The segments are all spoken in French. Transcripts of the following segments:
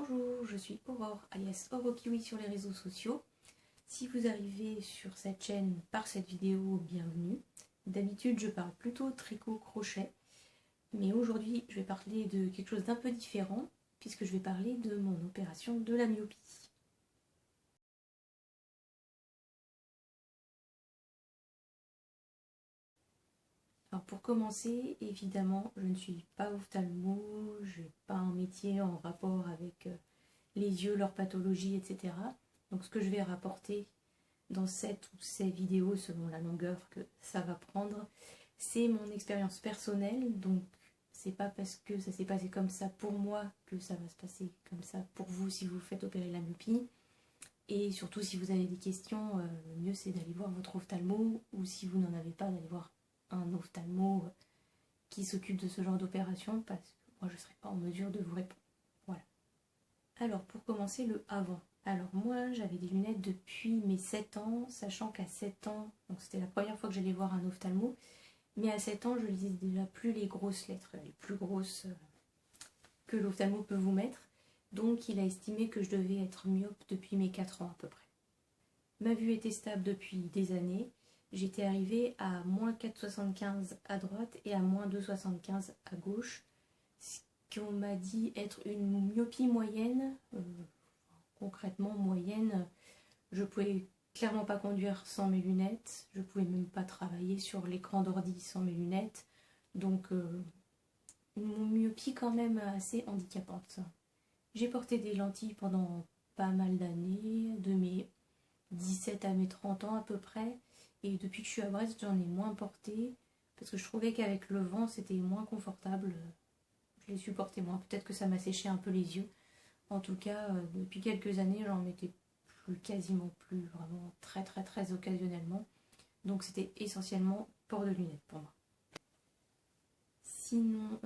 Bonjour, je suis Aurore, alias Orokiwi sur les réseaux sociaux. Si vous arrivez sur cette chaîne par cette vidéo, bienvenue. D'habitude, je parle plutôt tricot-crochet, mais aujourd'hui, je vais parler de quelque chose d'un peu différent, puisque je vais parler de mon opération de la myopie. Alors pour commencer, évidemment, je ne suis pas ophtalmo, je n'ai pas un métier en rapport avec les yeux, leur pathologie, etc. Donc ce que je vais rapporter dans cette ou ces vidéos, selon la longueur que ça va prendre, c'est mon expérience personnelle. Donc c'est pas parce que ça s'est passé comme ça pour moi que ça va se passer comme ça pour vous si vous faites opérer la myopie. Et surtout si vous avez des questions, le mieux c'est d'aller voir votre ophtalmo, ou si vous n'en avez pas, d'aller voir un ophtalmo qui s'occupe de ce genre d'opération, parce que moi je ne serai pas en mesure de vous répondre. Voilà. Alors pour commencer, le avant. Alors moi j'avais des lunettes depuis mes 7 ans, sachant qu'à 7 ans, donc c'était la première fois que j'allais voir un ophtalmo, mais à 7 ans je lisais déjà plus les grosses lettres, les plus grosses que l'ophtalmo peut vous mettre, donc il a estimé que je devais être myope depuis mes 4 ans à peu près. Ma vue était stable depuis des années, j'étais arrivée à moins 4,75 à droite et à moins 2,75 à gauche, ce qu'on m'a dit être une myopie moyenne. Concrètement moyenne, je pouvais clairement pas conduire sans mes lunettes, je pouvais même pas travailler sur l'écran d'ordi sans mes lunettes, donc une myopie quand même assez handicapante. J'ai porté des lentilles pendant pas mal d'années, de mes 17 à mes 30 ans à peu près, et depuis que je suis à Brest j'en ai moins porté, parce que je trouvais qu'avec le vent c'était moins confortable, je les supportais moins, peut-être que ça m'a séché un peu les yeux. En tout cas, depuis quelques années, j'en mettais quasiment plus, vraiment très occasionnellement. Donc c'était essentiellement port de lunettes pour moi. Sinon,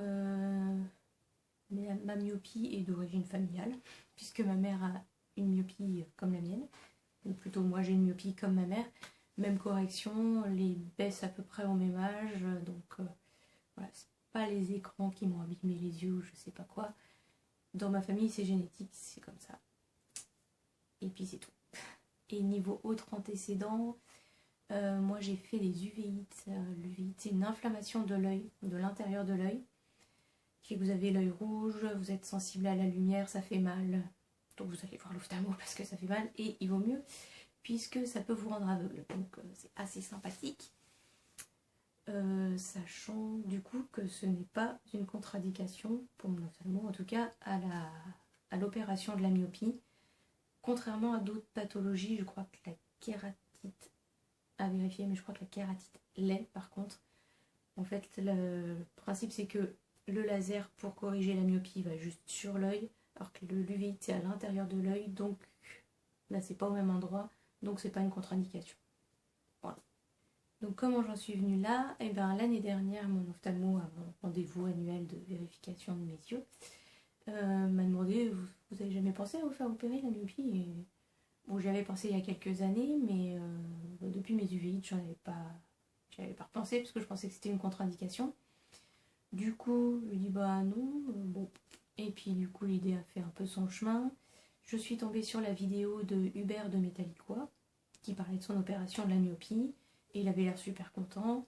ma myopie est d'origine familiale, puisque ma mère a une myopie comme la mienne. Ou plutôt moi j'ai une myopie comme ma mère. Même correction, les baisses à peu près au même âge. Donc voilà, c'est pas les écrans qui m'ont abîmé les yeux ou je sais pas quoi. Dans ma famille, c'est génétique, c'est comme ça. Et puis c'est tout. Et niveau autres antécédents, moi j'ai fait des uvéites. L'uvéite, c'est une inflammation de l'œil, de l'intérieur de l'œil. Si vous avez l'œil rouge, vous êtes sensible à la lumière, ça fait mal. Donc vous allez voir l'ophtalmo parce que ça fait mal. Et il vaut mieux, puisque ça peut vous rendre aveugle. Donc c'est assez sympathique. Sachant du coup que ce n'est pas une contre-indication pour mon ophtalmo, en tout cas à l'opération de la myopie. Contrairement à d'autres pathologies, je crois que la kératite, à vérifier, mais je crois que la kératite l'est par contre. En fait, le principe c'est que le laser pour corriger la myopie va juste sur l'œil, alors que l'uvéite c'est à l'intérieur de l'œil, donc là c'est pas au même endroit, donc c'est pas une contre-indication. Voilà. Donc comment j'en suis venue là? Et bien l'année dernière, mon ophtalmo, à mon rendez-vous annuel de vérification de mes yeux, m'a demandé, vous avez jamais pensé à vous faire opérer la myopie? Et bon, j'y avais pensé il y a quelques années, mais depuis mes uvéites, j'y avais pas repensé parce que je pensais que c'était une contre-indication. Du coup, je lui dis bah non, bon. Et puis du coup, l'idée a fait un peu son chemin. Je suis tombée sur la vidéo de Hubert de Metallicois qui parlait de son opération de la myopie et il avait l'air super content.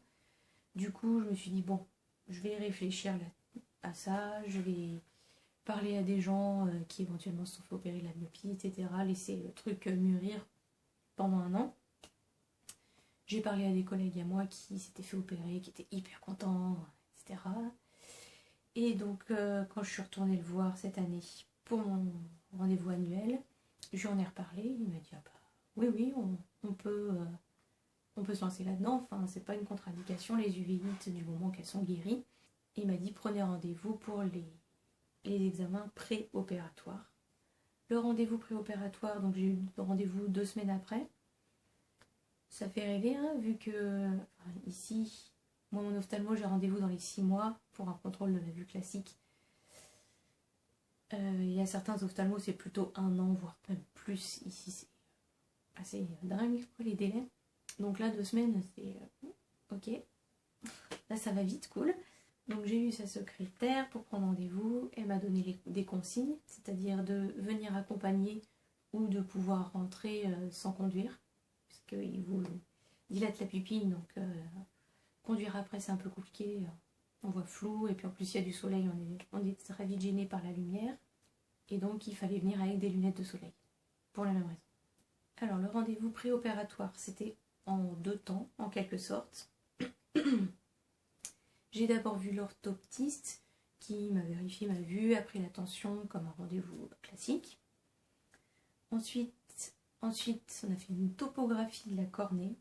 Du coup, je me suis dit bon, je vais réfléchir à ça, je vais parler à des gens qui éventuellement se sont fait opérer la myopie, etc. Laisser le truc mûrir pendant un an. J'ai parlé à des collègues à moi qui s'étaient fait opérer, qui étaient hyper contents, etc. Et donc quand je suis retournée le voir cette année pour mon rendez-vous annuel, je lui en ai reparlé, il m'a dit ah bah oui on peut se lancer là-dedans, enfin c'est pas une contre-indication les uvéites du moment qu'elles sont guéries. Et il m'a dit prenez rendez-vous pour les examens préopératoires. Le rendez-vous préopératoire, donc j'ai eu le rendez-vous 2 semaines après. Ça fait rêver, hein, vu que ici, moi mon ophtalmo, j'ai rendez-vous dans les 6 mois pour un contrôle de la vue classique. Il y a certains ophtalmos, c'est plutôt 1 an, voire même plus. Ici, c'est assez dingue, quoi, les délais. Donc là, 2 semaines, c'est ok. Là, ça va vite, cool. Donc j'ai eu sa secrétaire pour prendre rendez-vous. Elle m'a donné des consignes, c'est-à-dire de venir accompagner ou de pouvoir rentrer sans conduire, puisqu'il vous dilate la pupille, donc conduire après c'est un peu compliqué, on voit flou, et puis en plus il y a du soleil, on est très vite gêné par la lumière, et donc il fallait venir avec des lunettes de soleil, pour la même raison. Alors le rendez-vous préopératoire, c'était en 2 temps, en quelque sorte. J'ai d'abord vu l'orthoptiste qui m'a vérifié ma vue, a pris la tension comme un rendez-vous classique. Ensuite, on a fait une topographie de la cornée.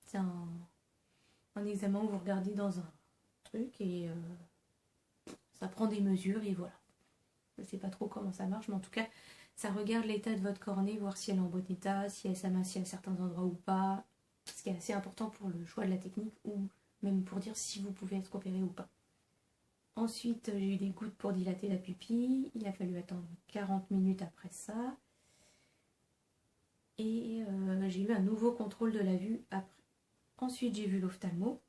C'est un examen où vous regardez dans un truc et ça prend des mesures et voilà. Je ne sais pas trop comment ça marche, mais en tout cas, ça regarde l'état de votre cornée, voir si elle est en bon état, si elle s'amincit à certains endroits ou pas, ce qui est assez important pour le choix de la technique ou même pour dire si vous pouvez être opéré ou pas. Ensuite, j'ai eu des gouttes pour dilater la pupille. Il a fallu attendre 40 minutes après ça. Et j'ai eu un nouveau contrôle de la vue après. Ensuite, j'ai vu l'ophtalmo.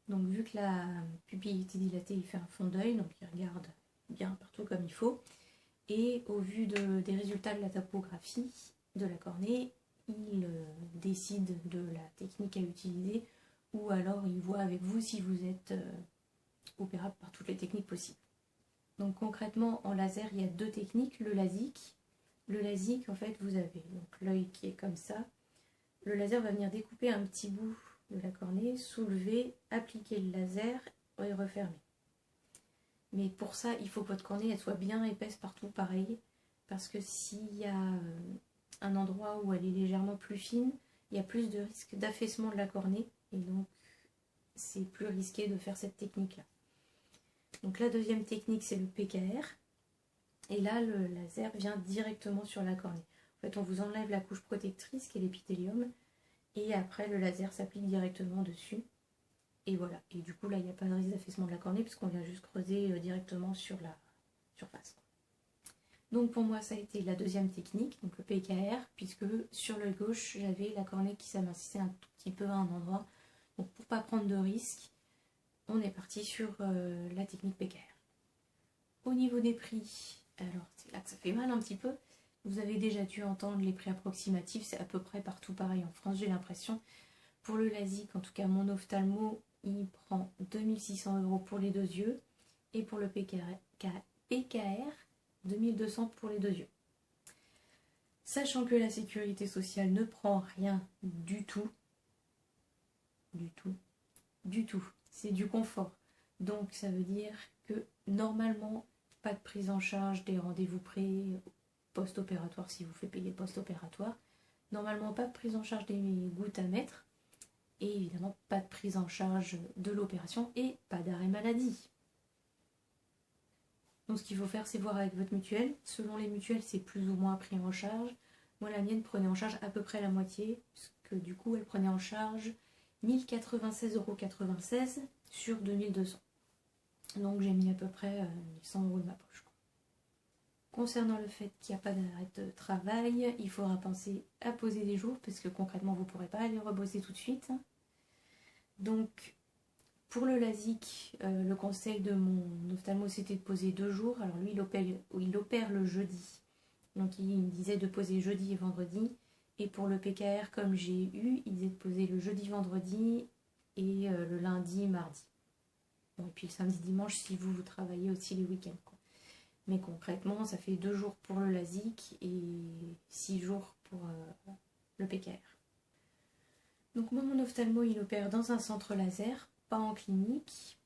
Donc, vu que la pupille était dilatée, il fait un fond d'œil, donc il regarde bien partout comme il faut. Et au vu des résultats de la topographie de la cornée, il décide de la technique à utiliser, ou alors il voit avec vous si vous êtes opérable par toutes les techniques possibles. Donc concrètement, en laser, il y a 2 techniques, le LASIK. Le LASIK, en fait, vous avez l'œil qui est comme ça. Le laser va venir découper un petit bout de la cornée, soulever, appliquer le laser et refermer. Mais pour ça, il faut que votre cornée elle soit bien épaisse partout, pareil. Parce que s'il y a un endroit où elle est légèrement plus fine, il y a plus de risque d'affaissement de la cornée. Et donc, c'est plus risqué de faire cette technique-là. Donc la deuxième technique, c'est le PKR. Et là, le laser vient directement sur la cornée. En fait, on vous enlève la couche protectrice qui est l'épithélium. Et après, le laser s'applique directement dessus. Et voilà. Et du coup, là, il n'y a pas de risque d'affaissement de la cornée puisqu'on vient juste creuser directement sur la surface. Donc pour moi, ça a été la deuxième technique, donc le PKR, puisque sur l'œil gauche, j'avais la cornée qui s'amincissait un tout petit peu à un endroit. Donc pour ne pas prendre de risque, on est parti sur la technique PKR. Au niveau des prix, alors c'est là que ça fait mal un petit peu. Vous avez déjà dû entendre les prix approximatifs, c'est à peu près partout pareil en France, j'ai l'impression. Pour le LASIK, en tout cas mon ophtalmo, il prend 2600 € pour les 2 yeux. Et pour le PKR, 2200 pour les 2 yeux. Sachant que la sécurité sociale ne prend rien du tout. C'est du confort. Donc ça veut dire que normalement, pas de prise en charge des rendez-vous pré, post-opératoire si vous faites payer le post-opératoire. Normalement, pas de prise en charge des gouttes à mettre. Et évidemment, pas de prise en charge de l'opération et pas d'arrêt maladie. Donc ce qu'il faut faire, c'est voir avec votre mutuelle. Selon les mutuelles, c'est plus ou moins pris en charge. Moi, la mienne prenait en charge à peu près la moitié, puisque du coup, elle prenait en charge 1096,96 € sur 2200. Donc j'ai mis à peu près 100 € de ma poche. Concernant le fait qu'il n'y a pas d'arrêt de travail, il faudra penser à poser des jours, parce que concrètement, vous ne pourrez pas aller rebosser tout de suite. Donc, pour le LASIK, le conseil de mon ophtalmo, c'était de poser 2 jours. Alors lui, il opère le jeudi. Donc il me disait de poser jeudi et vendredi. Et pour le PKR, comme j'ai eu, il disait de poser le jeudi, vendredi et le lundi, mardi. Bon, et puis le samedi, dimanche, si vous travaillez aussi les week-ends. Mais concrètement, ça fait 2 jours pour le LASIK et 6 jours pour le PKR. Donc moi, mon ophtalmo, il opère dans un centre laser, pas en clinique,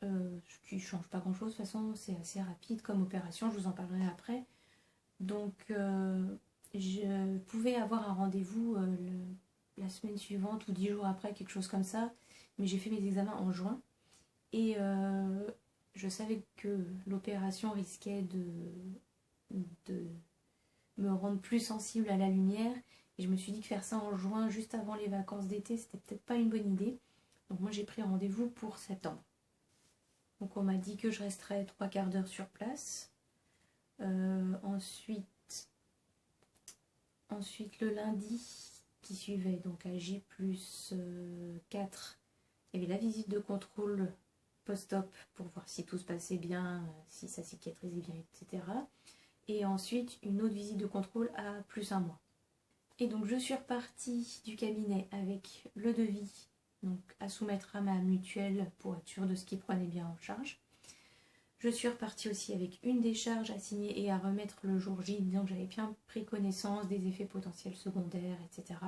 ce qui ne change pas grand-chose. De toute façon, c'est assez rapide comme opération, je vous en parlerai après. Donc, je pouvais avoir un rendez-vous la semaine suivante ou 10 jours après, quelque chose comme ça. Mais j'ai fait mes examens en juin. Et je savais que l'opération risquait de me rendre plus sensible à la lumière. Et je me suis dit que faire ça en juin, juste avant les vacances d'été, c'était peut-être pas une bonne idée. Donc moi, j'ai pris rendez-vous pour septembre. Donc on m'a dit que je resterais 3/4 d'heure sur place. Ensuite, le lundi qui suivait, donc à J+4, Il y avait la visite de contrôle post-op pour voir si tout se passait bien, si ça cicatrisait bien, etc. Et ensuite une autre visite de contrôle à plus un mois. Et donc je suis repartie du cabinet avec le devis donc à soumettre à ma mutuelle pour être sûre de ce qu'ils prenaient bien en charge. Je suis repartie aussi avec une décharge à signer et à remettre le jour J, disant que j'avais bien pris connaissance des effets potentiels secondaires, etc.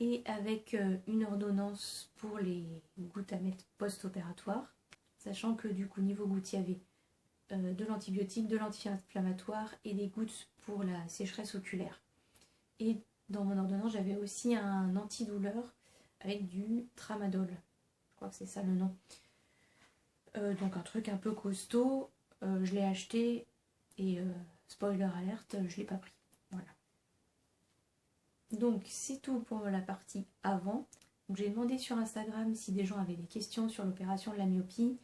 Et avec une ordonnance pour les gouttes à mettre post-opératoire, sachant que du coup niveau gouttes il y avait de l'antibiotique, de l'anti-inflammatoire et des gouttes pour la sécheresse oculaire. Et dans mon ordonnance j'avais aussi un antidouleur avec du tramadol, je crois que c'est ça le nom. Donc un truc un peu costaud, je l'ai acheté et spoiler alerte, je l'ai pas pris. Voilà. Donc c'est tout pour la partie avant. J'ai demandé sur Instagram si des gens avaient des questions sur l'opération de la myopie.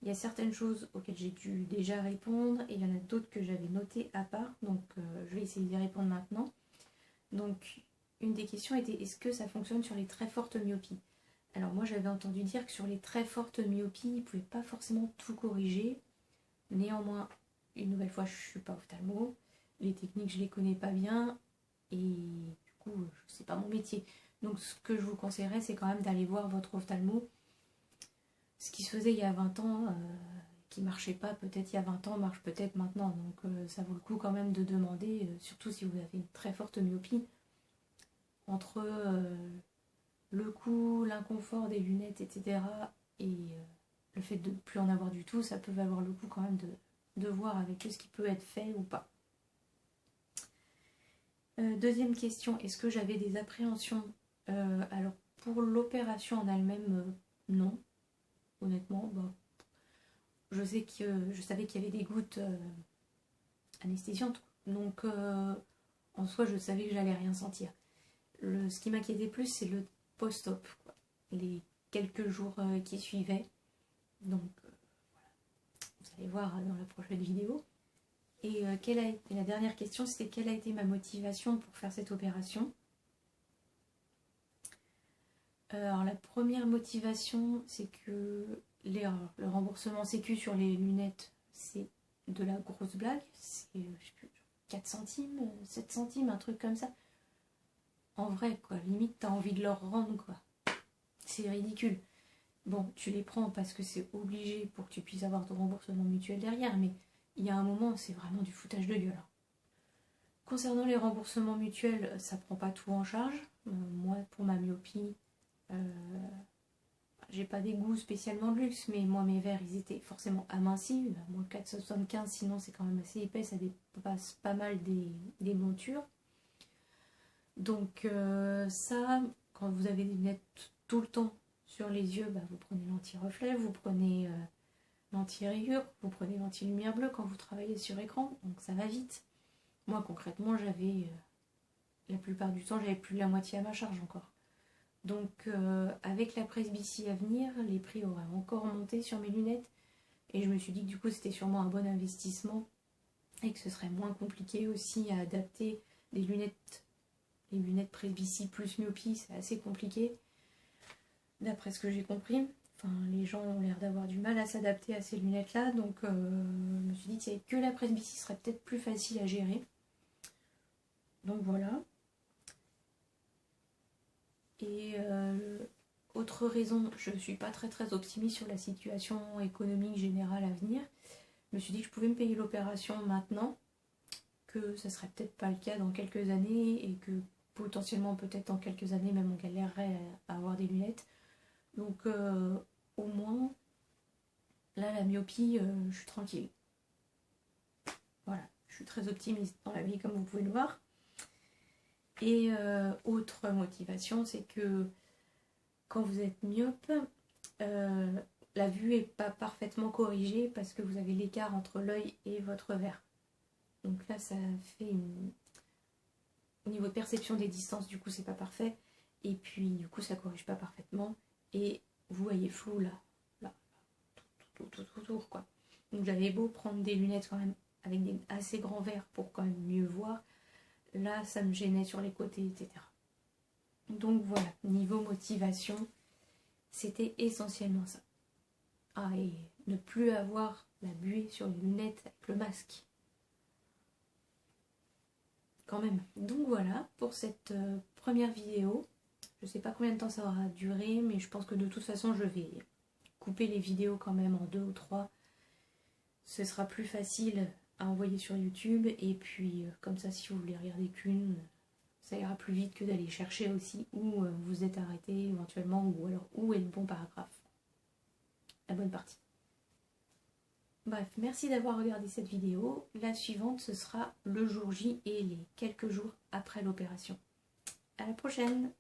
Il y a certaines choses auxquelles j'ai dû déjà répondre et il y en a d'autres que j'avais notées à part. Donc je vais essayer d'y répondre maintenant. Donc une des questions était est-ce que ça fonctionne sur les très fortes myopies? Alors moi j'avais entendu dire que sur les très fortes myopies, ils ne pouvaient pas forcément tout corriger. Néanmoins, une nouvelle fois, je ne suis pas ophtalmo. Les techniques, je ne les connais pas bien. Et du coup, c'est pas mon métier. Donc ce que je vous conseillerais, c'est quand même d'aller voir votre ophtalmo. Ce qui se faisait il y a 20 ans, qui ne marchait pas peut-être il y a 20 ans, marche peut-être maintenant. Donc ça vaut le coup quand même de demander, surtout si vous avez une très forte myopie, entre le coût, l'inconfort des lunettes, etc. et le fait de ne plus en avoir du tout, ça peut valoir le coup quand même de voir avec eux ce qui peut être fait ou pas. Deuxième question, est-ce que j'avais des appréhensions? Alors pour l'opération en elle-même, non. Honnêtement, bah, je savais qu'il y avait des gouttes anesthésiantes, donc en soi je savais que j'allais rien sentir. Ce qui m'inquiétait plus, c'est le post-op, les quelques jours qui suivaient. Donc voilà, vous allez voir dans la prochaine vidéo. Et la dernière question, c'était quelle a été ma motivation pour faire cette opération? Alors la première motivation, c'est que le remboursement sécu sur les lunettes, c'est de la grosse blague. C'est, je sais plus, 4 centimes, 7 centimes, un truc comme ça. En vrai, quoi, limite, t'as envie de leur rendre, quoi. C'est ridicule. Bon, tu les prends parce que c'est obligé pour que tu puisses avoir ton remboursement mutuel derrière, mais il y a un moment, c'est vraiment du foutage de gueule. Concernant les remboursements mutuels, ça prend pas tout en charge. Moi, pour ma myopie, j'ai pas des goûts spécialement de luxe, mais moi, mes verres, ils étaient forcément amincis. Moi, 4,75, sinon, c'est quand même assez épais, ça dépasse pas mal des montures. Donc ça, quand vous avez des lunettes tout le temps sur les yeux, bah, vous prenez l'anti-reflet, vous prenez l'anti-rayure, vous prenez l'anti-lumière bleue quand vous travaillez sur écran, donc ça va vite. Moi concrètement, j'avais la plupart du temps, j'avais plus de la moitié à ma charge encore. Donc avec la presbytie à venir, les prix auraient encore monté sur mes lunettes et je me suis dit que du coup c'était sûrement un bon investissement et que ce serait moins compliqué aussi à adapter les lunettes presbytie plus myopie, c'est assez compliqué d'après ce que j'ai compris. Enfin, les gens ont l'air d'avoir du mal à s'adapter à ces lunettes là, donc je me suis dit que, que la presbytie serait peut-être plus facile à gérer. Donc voilà. Et autre raison, je ne suis pas très optimiste sur la situation économique générale à venir. Je me suis dit que je pouvais me payer l'opération maintenant, que ça serait peut-être pas le cas dans quelques années et que potentiellement peut-être dans quelques années même on galérerait à avoir des lunettes. Donc au moins là la myopie, je suis tranquille. Voilà, je suis très optimiste dans la vie comme vous pouvez le voir. Et autre motivation, c'est que quand vous êtes myope, la vue n'est pas parfaitement corrigée parce que vous avez l'écart entre l'œil et votre verre. Donc là ça fait au niveau de perception des distances, du coup c'est pas parfait. Et puis du coup ça corrige pas parfaitement. Et vous voyez flou là, tout autour quoi. Donc j'avais beau prendre des lunettes quand même avec des assez grands verres pour quand même mieux voir. Là ça me gênait sur les côtés, etc. Donc voilà, niveau motivation, c'était essentiellement ça. Ah, et ne plus avoir la buée sur les lunettes avec le masque. Quand même. Donc voilà pour cette première vidéo. Je sais pas combien de temps ça aura duré, mais je pense que de toute façon je vais couper les vidéos quand même en 2 ou 3. Ce sera plus facile à envoyer sur YouTube, et puis comme ça, si vous voulez regarder qu'une, ça ira plus vite que d'aller chercher aussi où vous êtes arrêté éventuellement, ou alors où est le bon paragraphe, la bonne partie. Bref, merci d'avoir regardé cette vidéo. La suivante, ce sera le jour J et les quelques jours après l'opération. À la prochaine!